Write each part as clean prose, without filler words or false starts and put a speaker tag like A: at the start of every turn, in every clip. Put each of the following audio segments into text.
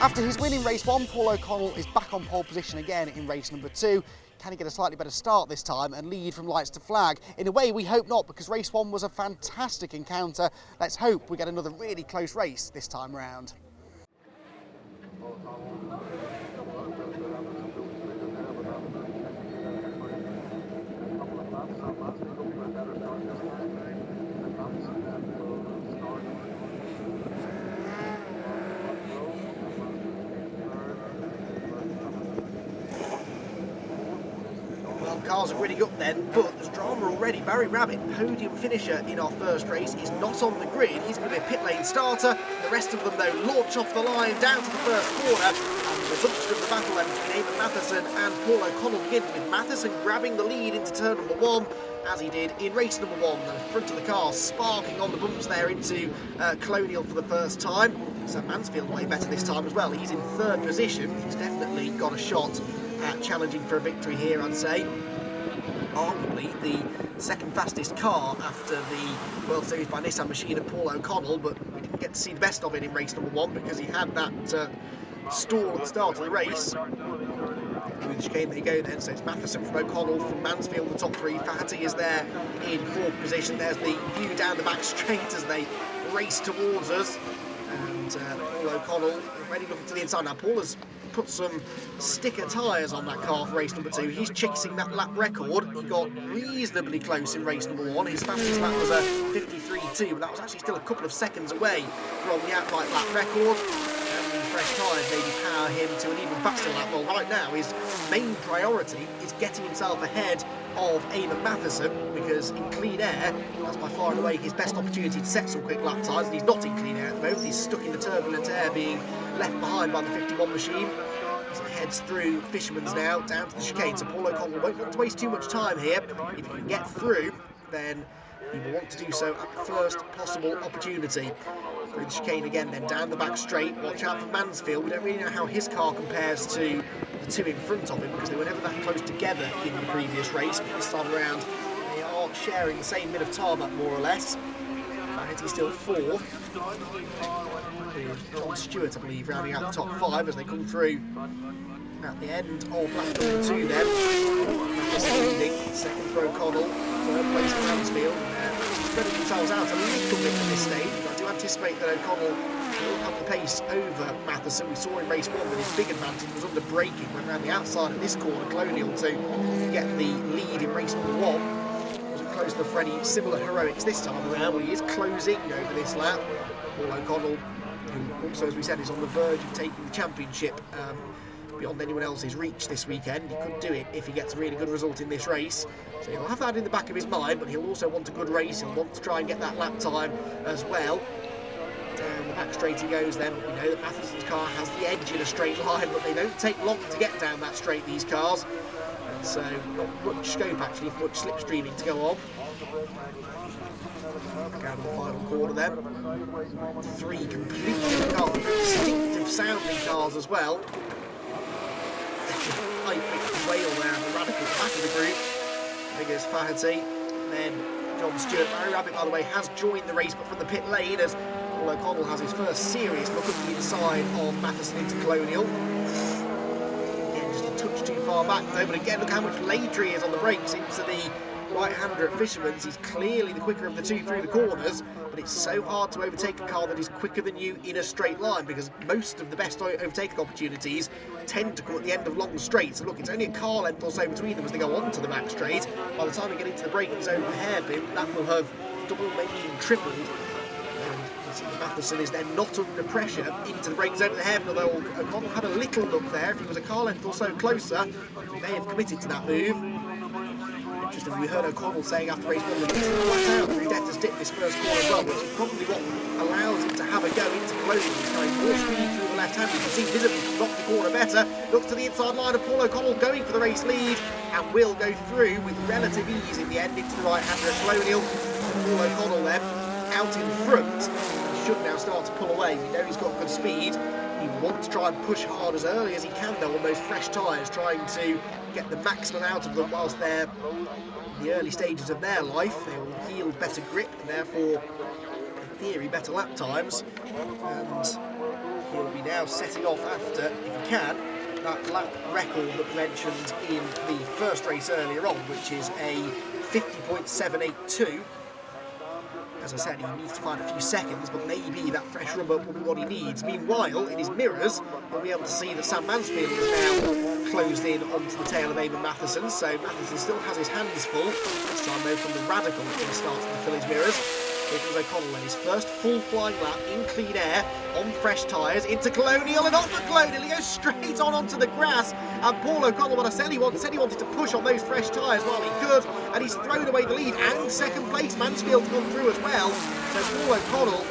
A: After his win in race 1, Paul O'Connell is back on pole position again in race number 2. Can he get a slightly better start this time and lead from lights to flag? In a way, we hope not, because race 1 was a fantastic encounter. Let's hope we get another really close race this time round.
B: Cars are winning up then, but there's drama already. Barry Rabbit, podium finisher in our first race, is not on the grid. He's going to be a pit lane starter. The rest of them, though, launch off the line down to the first corner. And the resumption of the battle then between Eamon Matheson and Paul O'Connell begins, with Matheson grabbing the lead into turn number 1, as he did in race number 1. The front of the car sparking on the bumps there into Colonial for the first time. So Mansfield way better this time as well. He's in 3rd position. He's definitely got a shot at challenging for a victory here, I'd say. Arguably the second fastest car after the World Series by Nissan machine of Paul O'Connell, but we didn't get to see the best of it in race number 1 because he had that stall at the start of the race. With the chicane they go then, so it's Matheson from O'Connell, from Mansfield the top 3. Faherty is there in 4th position. There's the view down the back straight as they race towards us, and Paul O'Connell ready looking to the inside. Now Paul has put some sticker tyres on that car for race number 2. He's chasing that lap record. He got reasonably close in race number 1. His fastest lap was a 53.2, but that was actually still a couple of seconds away from the outright lap record. And the fresh tyres maybe power him to an even faster lap. Well, right now his main priority is getting himself ahead of Eamon Matheson, because in clean air, that's by far and away his best opportunity to set some quick lap times, and he's not in clean air at the moment. He's stuck in the turbulent air, being left behind by the 51 machine. As he heads through Fisherman's now, down to the chicane, so Paul O'Connell won't want to waste too much time here. If he can get through, then he will want to do so at the first possible opportunity. Through the chicane again, then down the back straight. Watch out for Mansfield. We don't really know how his car compares to the 2 in front of him, because they were never that close together in the previous race, but this time around they are sharing the same bit of tarmac more or less. Faherty's still 4th, with John Stewart, I believe, rounding out the top 5 as they come through at the end of lap number 2 then. Leading, 2nd for O'Connell, 3rd place for Mansfield. Spreading themselves out a little bit at this stage, but I do anticipate that O'Connell will have the pace over Matheson. We saw in race 1 that his big advantage was under braking, went around the outside of this corner, Colonial, to get the lead in race number 1. Wasn't close enough for any similar heroics this time around, but he is closing over this lap. Paul O'Connell, who also, as we said, is on the verge of taking the championship beyond anyone else's reach this weekend. He could do it if he gets a really good result in this race. So he'll have that in the back of his mind, but he'll also want a good race. He'll want to try and get that lap time as well. Down the back straight he goes then. We know that Matheson's car has the edge in a straight line, but they don't take long to get down that straight, these cars. And so not much scope actually for much slipstreaming to go on. Down to the final corner then. 3 completely different cars, distinctive sounding cars as well. High picked whale there, the radical back of the group. I think it's Faherty. And then John Stewart. Barry Rabbit, by the way, has joined the race, but from the pit lane, as Paul O'Connell has his first serious look at the inside of Matheson into Colonial. Again, just a touch too far back though, but again, look how much later he is on the brakes into the right-hander at Fisherman's. He's clearly the quicker of the 2 through the corners, but it's so hard to overtake a car that is quicker than you in a straight line, because most of the best overtaking opportunities tend to come at the end of long straights. And look, it's only a car length or so between them as they go onto the back straight. By the time we get into the braking zone of the hairpin, that will have doubled, maybe even tripled. And Matheson is then not under pressure into the braking zone of the hairpin, although O'Connell had a little look there. If he was a car length or so closer, he may have committed to that move. Interestingly, we heard O'Connell saying after race 1 that he's flat out through death to stick this first corner as well, which is probably what allows him to have a go into Colonial. He's carrying more speed through the left hand. You can see visibly he's rocked the corner better. Looks to the inside line of Paul O'Connell going for the race lead, and will go through with relative ease in the end into the right-hander at Colonial. Paul O'Connell then out in front. He should now start to pull away. We know he's got good speed. He wants to try and push hard as early as he can though on those fresh tyres, trying to get the maximum out of them whilst they're in the early stages of their life. They will yield better grip, and therefore theory, better lap times. And he'll be now setting off after, if he can, that lap record that we mentioned in the first race earlier on, which is a 50.782. As I said, he needs to find a few seconds, but maybe that fresh rubber will be what he needs. Meanwhile, in his mirrors, we'll be able to see that Sam Mansfield is now closed in onto the tail of Eamon Matheson, so Matheson still has his hands full. This time, though, from the Radical when he starts to fill his mirrors. Here comes O'Connell in his first full flying lap in clean air, on fresh tyres, into Colonial and off at Colonial. He goes straight on onto the grass, and Paul O'Connell, what I said he wanted to push on those fresh tyres while he could, and he's thrown away the lead, and second place. Mansfield's gone through as well, so Paul O'Connell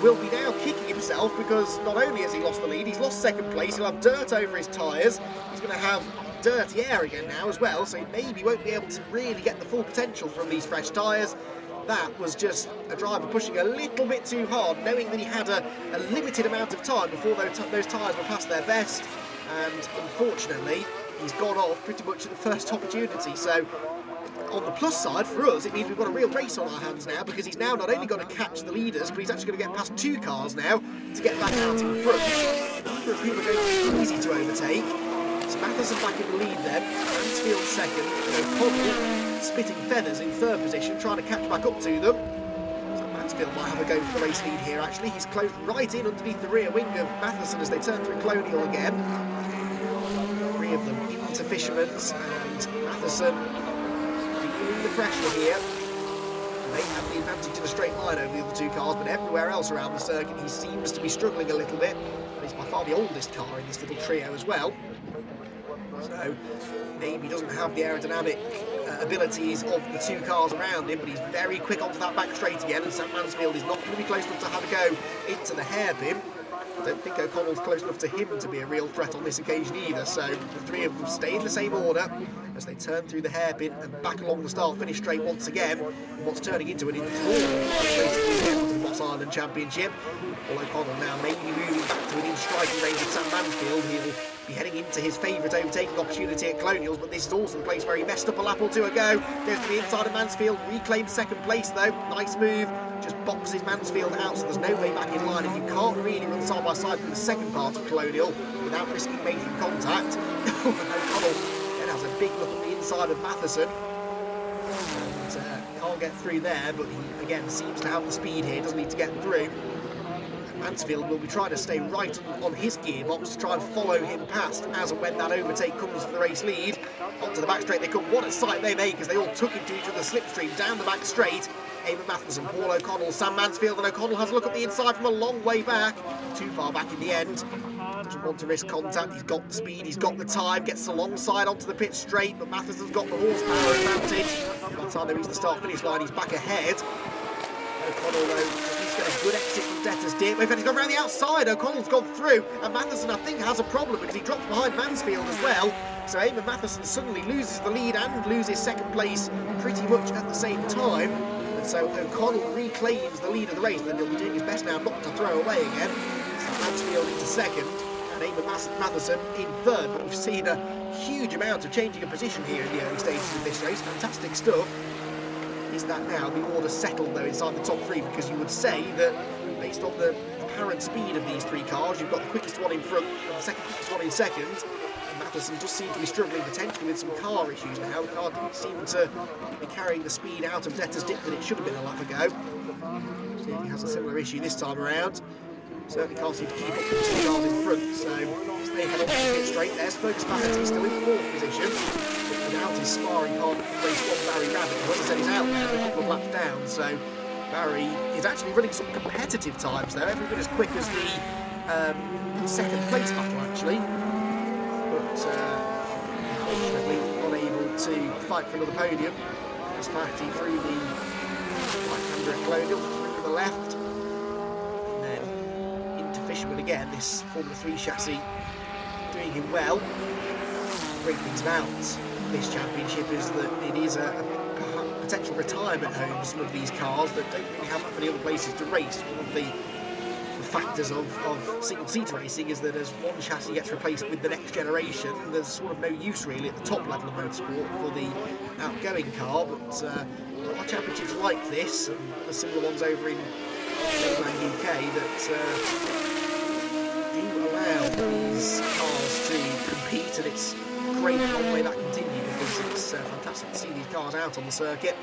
B: will be now kicking himself, because not only has he lost the lead, he's lost second place, he'll have dirt over his tyres, he's going to have dirty air again now as well, so he maybe won't be able to really get the full potential from these fresh tyres. That was just a driver pushing a little bit too hard, knowing that he had a limited amount of time before those tyres were past their best, and unfortunately he's gone off pretty much at the first opportunity. So on the plus side for us, it means we've got a real race on our hands now, because he's now not only going to catch the leaders, but he's actually going to get past two cars now to get back out in front. Neither of whom are going to be easy to overtake. So Matheson back in the lead then, Mansfield second, and O'Connell spitting feathers in third position, trying to catch back up to them. So Mansfield might have a go for the race lead here actually. He's closed right in underneath the rear wing of Matheson as they turn through Colonial again. Three of them into Fisherman's, and Matheson feeling the pressure here. They have the advantage in a straight line over the other two cars, but everywhere else around the circuit he seems to be struggling a little bit. And he's by far the oldest car in this little trio as well. So maybe doesn't have the aerodynamic abilities of the two cars around him, but he's very quick onto that back straight again, and Sam Mansfield is not going to be close enough to have a go into the hairpin. I don't think O'Connell's close enough to him to be a real threat on this occasion either, so the three of them stay in the same order as they turn through the hairpin and back along the start-finish straight once again, in what's turning into an enthralling race to the Moss Island Championship. Paul O'Connell now maybe moving back to within striking range of Sam Mansfield. He'll be heading into his favourite overtaking opportunity at Colonials, but this is also the place where he messed up a lap or two ago. Goes to the inside of Mansfield, reclaims second place though, nice move, just boxes Mansfield out, so there's no way back in line, and you can't really run side by side from the second part of Colonial without risking making contact. O'Connell then has a big look at the inside of Matheson, and can't get through there, but he again seems to have the speed here, doesn't need to get through. Mansfield will be trying to stay right on his gearbox to try and follow him past as and when that overtake comes for the race lead. Onto the back straight they come. What a sight they make as they all took into each other's slipstream down the back straight. Eamon Matheson, Paul O'Connell, Sam Mansfield, and O'Connell has a look at the inside from a long way back. Too far back in the end. Doesn't want to risk contact. He's got the speed, he's got the time, gets alongside onto the pit straight, but Matheson's got the horsepower advantage. By the time they reach the start-finish line, he's back ahead. O'Connell, though, he's got a good exit from Debtor's Dip. In fact, he's gone around the outside. O'Connell's gone through, and Matheson, I think, has a problem because he drops behind Mansfield as well. So Eamon Matheson suddenly loses the lead and loses second place pretty much at the same time. And so O'Connell reclaims the lead of the race, and he'll be doing his best now not to throw away again. So Mansfield into second, and Eamon Matheson in third. But we've seen a huge amount of changing of position here in the early stages of this race. Fantastic stuff. Is that now the order settled though inside the top three? Because you would say that based on the apparent speed of these three cars, you've got the quickest one in front and the second quickest one in second. And Matheson does seem to be struggling potentially with some car issues now. The car didn't seem to be carrying the speed out of Debtor's Dip that it should have been a lap ago. See if he has a similar issue this time around. Certainly can't seem to keep up with the two cars in front. So as they head on to the pit straight, there's Fergus Baherty still in fourth position. Without his sparring partner from race one, Barry Rabbit, who, as I said, is out there a couple of laps down. So Barry is actually running some competitive times though, every bit as quick as the second place battle actually. But unfortunately not able to fight for another podium. As Baherty through the right-hander at Colonial, through to the left. And then into Fisherman again, this Formula 3 chassis doing him well. Great things about this championship is that it is a potential retirement home for some of these cars that don't really have that many other places to race. One of the factors of single-seater racing is that as one chassis gets replaced with the next generation, there's sort of no use really at the top level of motorsport for the outgoing car, but there are championships like this and other similar ones over in mainland UK that do allow these cars to compete, and it's great long way that continue because it's fantastic to see these cars out on the circuit.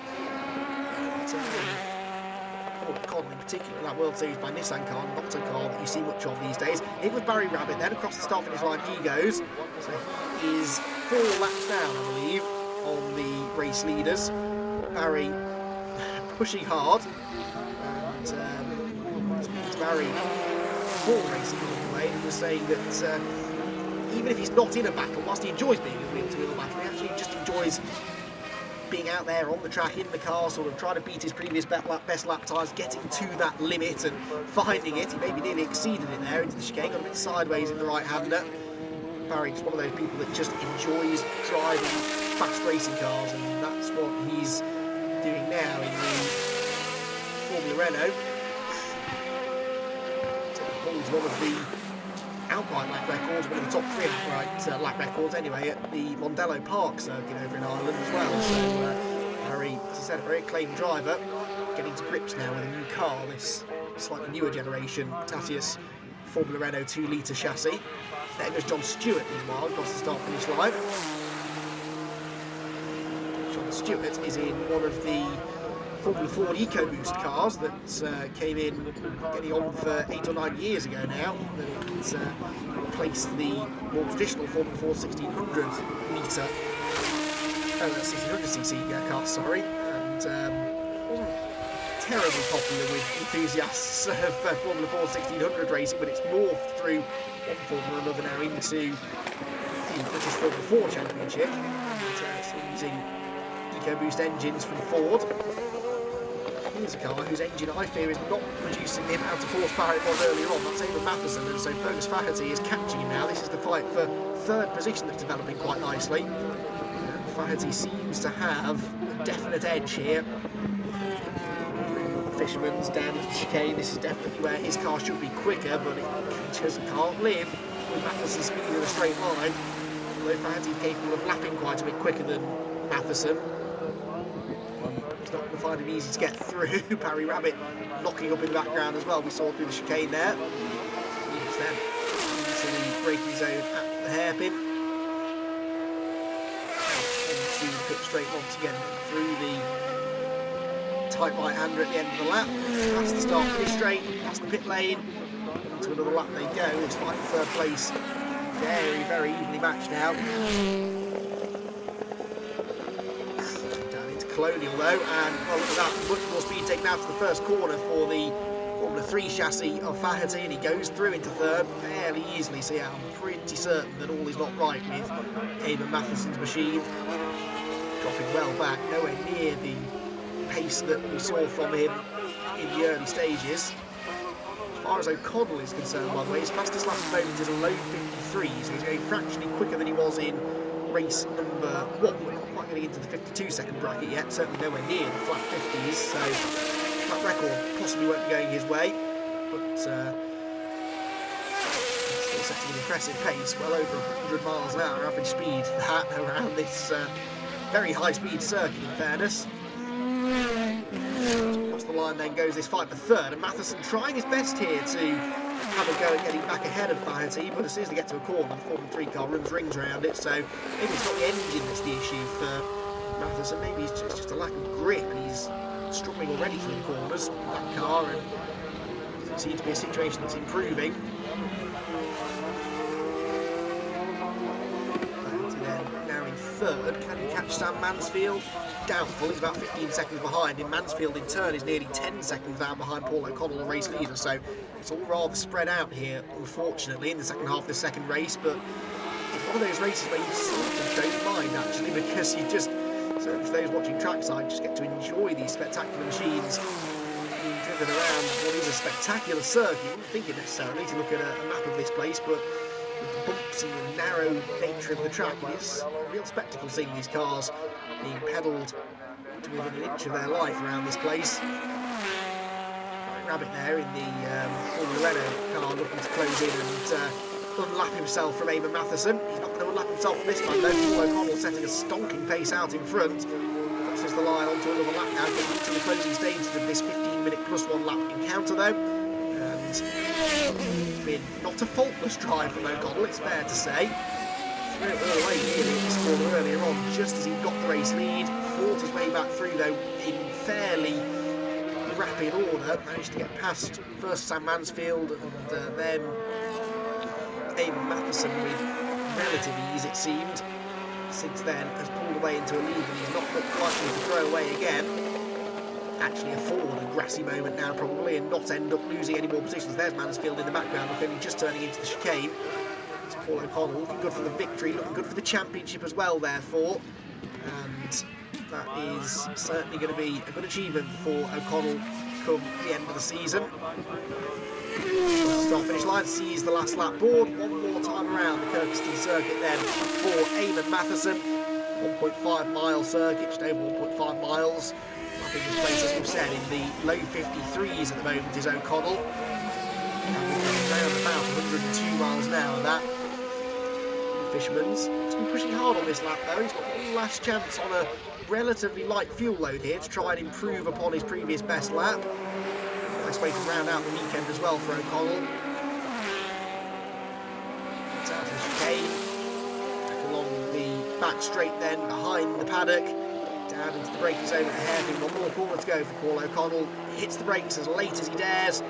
B: O'Connell in particular, that World Series by Nissan car, not a car that you see much of these days. In with Barry Rabbit then, across the start finish line he goes. So he is 4 laps down, I believe, on the race leaders. Barry pushing hard, and Barry before racing along the way, he was saying that even if he's not in a battle, whilst he enjoys being in a wheel-to-wheel battle, he actually just enjoys being out there on the track in the car, sort of trying to beat his previous best lap times, getting to that limit and finding it. He maybe nearly exceeded it there into the chicane, got a bit sideways in the right-hander. Barry's one of those people that just enjoys driving fast racing cars, and that's what he's doing now in the Formula Renault. So he holds one of the outright lap records, one of the top 3 outright lap records anyway, at the Mondello Park circuit over in Ireland as well. So Barry, as I said, a very acclaimed driver, getting to grips now with a new car, this slightly newer generation Tatius Formula Renault 2-litre chassis. There goes John Stewart meanwhile across the start-finish line. John Stewart is in one of the Formula Ford EcoBoost cars that came in getting on for 8 or 9 years ago now. It's replaced the more traditional Formula Ford 1600 litre, 1600cc car, sorry, and wasn't terribly popular with enthusiasts of Formula Ford 1600 racing, but it's morphed through one form or another now into the British Formula 4 Championship, still using EcoBoost engines from Ford. Here's a car whose engine I fear is not producing the amount of horsepower it was earlier on. That's Eamon Matheson, and so Fergus Faherty is catching him now. This is the fight for 3rd position that's developing quite nicely. Faherty seems to have a definite edge here. Fisherman's down the chicane. This is definitely where his car should be quicker, but it just can't live with Matheson's speed in a straight line. Although Faherty is capable of lapping quite a bit quicker than Matheson, he's not going to find it easy to get through. Barry Rabbit knocking up in the background as well. We saw through the chicane there. He's then into the braking zone at the hairpin. Into the pit straight once again through the tight right-hander at the end of the lap. Past the start finish straight, past the pit lane. To another lap they go. It's like 3rd place. Very, very evenly matched now. Colonial though, and well, look at that, much more speed taken out to the first corner for the Formula 3 chassis of Faherty, and he goes through into 3rd fairly easily. So yeah, I'm pretty certain that all is not right with Eamon Matheson's machine. Dropping well back, nowhere near the pace that we saw from him in the early stages. As far as O'Connell is concerned, by the way, his fastest lap at the moment is a low 53, so he's going fractionally quicker than he was in race number 1. We're not quite getting into the 52-second bracket yet, certainly nowhere near the flat 50s, so that record possibly won't be going his way, but still setting an impressive pace, well over 100 miles an hour average speed that around this very high-speed circuit, in fairness. Across the line then goes this fight for 3rd, and Matheson trying his best here to have a go at getting back ahead of Faherty, but as soon as they get to a corner, the Formula 3 car runs rings around it, so maybe it's not the engine that's the issue for Matheson, maybe it's just a lack of grip. He's struggling already through the corners, that car, and it seems to be a situation that's improving. Faherty then now in 3rd, can he catch Sam Mansfield? Doubtful, he's about 15 seconds behind him. Mansfield in turn is nearly 10 seconds down behind Paul O'Connell, the race leader, so it's all rather spread out here, unfortunately, in the second half of the second race, but it's one of those races where you sort of don't mind, actually, because you just, certainly for those watching trackside, just get to enjoy these spectacular machines being driven around what is a spectacular circuit. You wouldn't think it necessarily to look at a map of this place, but with the bumps and the narrow nature of the track, it is a real spectacle seeing these cars being pedalled to within an inch of their life around this place. Rabbit there in the Formula Renault car looking to close in and unlap himself from Eamon Matheson. He's not going to unlap himself from this time though. Paul O'Connell setting a stonking pace out in front. Crosses the line onto another lap now, getting into the closing stages of this 15 15-minute plus 1 lap encounter though, and it's been not a faultless drive from O'Connell, it's fair to say. Threw it all away nearly at this corner earlier on, just as he got the race lead, fought his way back through though in fairly rapid order, managed to get past first Sam Mansfield and then Eamon Matheson with relative ease it seemed. Since then has pulled away into a lead and he's not looked likely to throw away again. Actually afford a grassy moment now probably and not end up losing any more positions. There's Mansfield in the background, look, only just turning into the chicane. It's Paul O'Connell looking good for the victory, looking good for the championship as well therefore. And that is certainly going to be a good achievement for O'Connell come the end of the season. Start finish line, sees the last lap board, one more time around the Kirkistown circuit then for Eamon Matheson. 1.5 mile circuit, just over 1.5 miles. I think this place, as we've said, in the low 53s at the moment is O'Connell. Around about 102 miles an hour that. Fisherman's. He's been pushing hard on this lap though, he's got one last chance on a relatively light fuel load here to try and improve upon his previous best lap. Nice way to round out the weekend as well for O'Connell. Gets out to the chicane, back along the back straight then behind the paddock, down into the braking zone at the hairpin. One more corner to go for Paul O'Connell. Hits the brakes as late as he dares.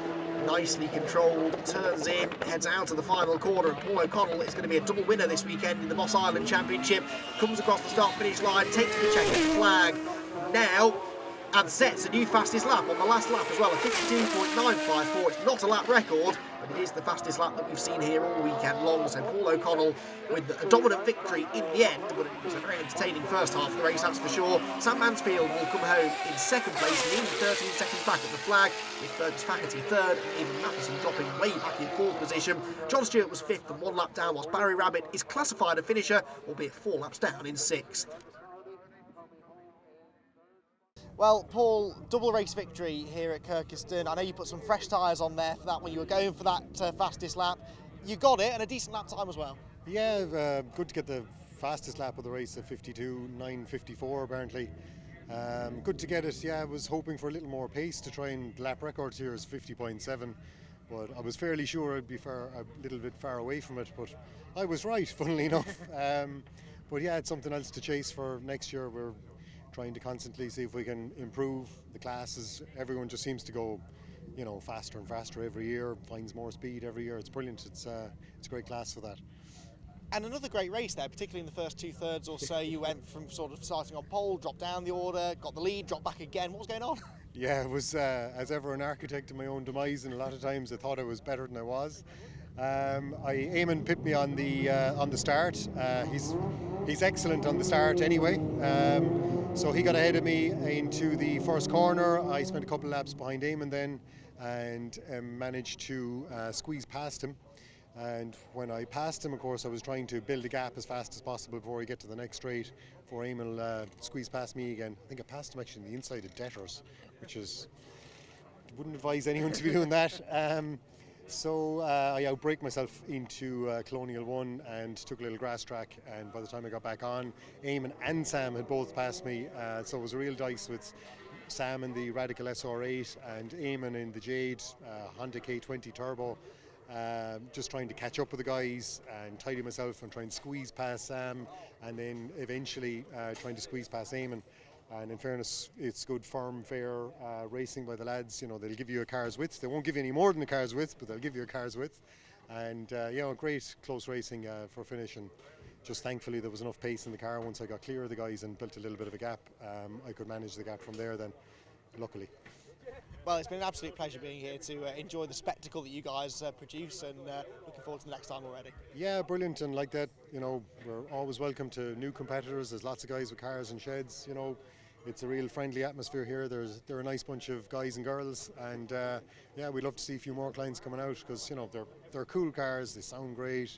B: Nicely controlled, turns in, heads out of the final corner, and Paul O'Connell is going to be a double winner this weekend in the Moss Island Championship. Comes across the start-finish line, takes the checkered flag now, and sets a new fastest lap on the last lap as well, a 52.954. It's not a lap record, but it is the fastest lap that we've seen here all weekend long. So Paul O'Connell with a dominant victory in the end, but it was a very entertaining first half of the race, that's for sure. Sam Mansfield will come home in second place, nearly 13 seconds back at the flag, with Fergus Faherty third, and Eamon Matheson dropping way back in fourth position. John Stewart was fifth and 1 lap down, whilst Barry Rabbit is classified a finisher, albeit 4 laps down in sixth.
A: Well, Paul, double race victory here at Kirkistown. I know you put some fresh tyres on there for that when you were going for that fastest lap. You got it, and a decent lap time as well.
C: Yeah, good to get the fastest lap of the race at 52.954 apparently. Good to get it. Yeah, I was hoping for a little more pace to try and lap record here is 50.7, but I was fairly sure I'd be a little bit far away from it, but I was right, funnily enough. But yeah, it's something else to chase for next year. We're trying to constantly see if we can improve the classes. Everyone just seems to go, faster and faster every year, finds more speed every year. It's brilliant. It's a great class for that.
A: And another great race there, particularly in the first 2/3 or so. You went from sort of starting on pole, dropped down the order, got the lead, dropped back again. What was going on?
C: Yeah, it was, as ever, an architect of my own demise, and a lot of times I thought I was better than I was. Eamon pipped me on the start. He's excellent on the start anyway. So he got ahead of me into the first corner. I spent a couple of laps behind Eamon then, and managed to squeeze past him. And when I passed him, of course, I was trying to build a gap as fast as possible before I get to the next straight, before Eamon will squeeze past me again. I think I passed him actually in the inside of Debtors, which is, wouldn't advise anyone to be doing that. So I outbraked myself into Colonial 1 and took a little grass track, and by the time I got back on, Eamon and Sam had both passed me, so it was a real dice with Sam in the Radical SR8 and Eamon in the Jade Honda K20 Turbo, just trying to catch up with the guys and tidy myself and try and squeeze past Sam, and then eventually trying to squeeze past Eamon. And in fairness, it's good, firm, fair racing by the lads. They'll give you a car's width. They won't give you any more than a car's width, but they'll give you a car's width. And great close racing for finish. And just thankfully there was enough pace in the car once I got clear of the guys and built a little bit of a gap. I could manage the gap from there then, luckily.
A: Well, it's been an absolute pleasure being here to enjoy the spectacle that you guys produce, and looking forward to the next time already. Yeah,
C: brilliant, and like that, we're always welcome to new competitors. There's lots of guys with cars and sheds, It's a real friendly atmosphere here. They're a nice bunch of guys and girls, and we'd love to see a few more clients coming out because they're cool cars. They sound great.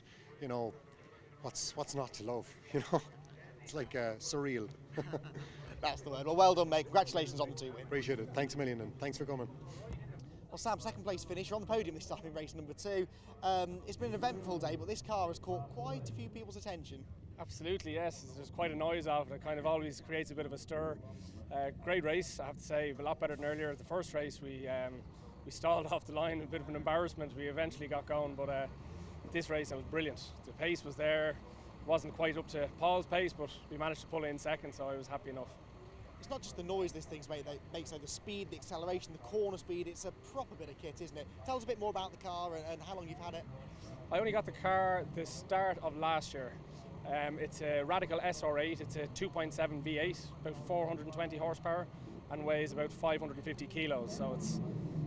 C: What's not to love? It's like surreal.
A: That's the word. Well done, mate. Congratulations on the 2 win.
C: Appreciate it. Thanks a million, and thanks for coming.
A: Well, Sam, second place finish. You're on the podium this time in race number 2. It's been an eventful day, but this car has caught quite a few people's attention.
D: Absolutely, yes. There's quite a noise off it. It kind of always creates a bit of a stir. Great race, I have to say, a lot better than earlier. The first race we stalled off the line, a bit of an embarrassment. We eventually got going, but this race it was brilliant. The pace was there. It wasn't quite up to Paul's pace, but we managed to pull in second, so I was happy enough.
A: It's not just the noise this thing's made that makes the speed, the acceleration, the corner speed. It's a proper bit of kit, isn't it? Tell us a bit more about the car and how long you've had it.
D: I only got the car the start of last year. It's a Radical SR8. It's a 2.7 V8, about 420 horsepower, and weighs about 550 kilos. So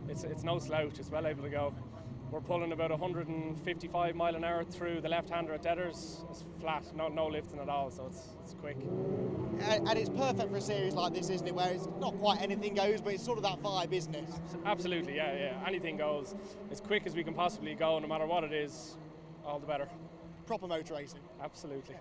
D: it's no slouch. It's well able to go. We're pulling about 155 mile an hour through the left-hander at deaders. It's flat, no lifting at all, so it's quick.
A: And it's perfect for a series like this, isn't it? Where it's not quite anything goes, but it's sort of that vibe, isn't it?
D: Absolutely, yeah. Anything goes. As quick as we can possibly go, no matter what it is, all the better.
A: Proper motor racing.
D: Absolutely.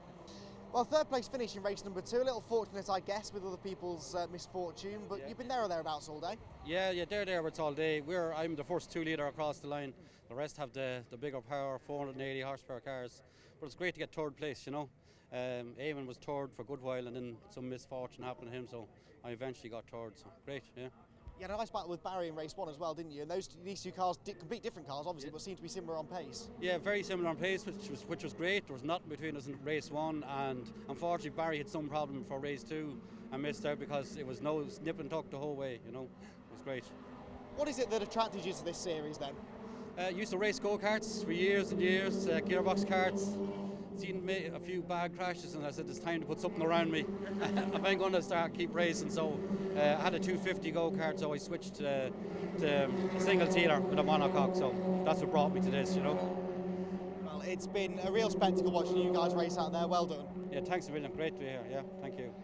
A: Well, third place finish in race number 2. A little fortunate, I guess, with other people's misfortune, but you've been there or thereabouts all day.
E: Yeah, thereabouts all day. I'm the first 2 litre across the line. The rest have the bigger power, 480 horsepower cars. But it's great to get third place, you know. Eamon was third for a good while, and then some misfortune happened to him, so I eventually got third. So great, yeah.
A: You had a nice battle with Barry in race 1 as well, didn't you? And these two cars, complete different cars, obviously, but seem to be similar on pace.
E: Yeah, very similar on pace, which was great. There was nothing between us in race 1, and unfortunately Barry had some problem for race 2 and missed out because it was no nip and tuck the whole way. You know, it was great.
A: What is it that attracted you to this series then?
E: Used to race go-karts for years and years, gearbox karts. Seen a few bad crashes, and I said it's time to put something around me if I'm going to keep racing. So I had a 250 go-kart, so I switched to a single seater with a monocoque. So that's what brought me to this, you know.
A: Well, it's been a real spectacle watching you guys race out there. Well done.
E: Yeah, thanks a million. Great to be here. Yeah, thank you.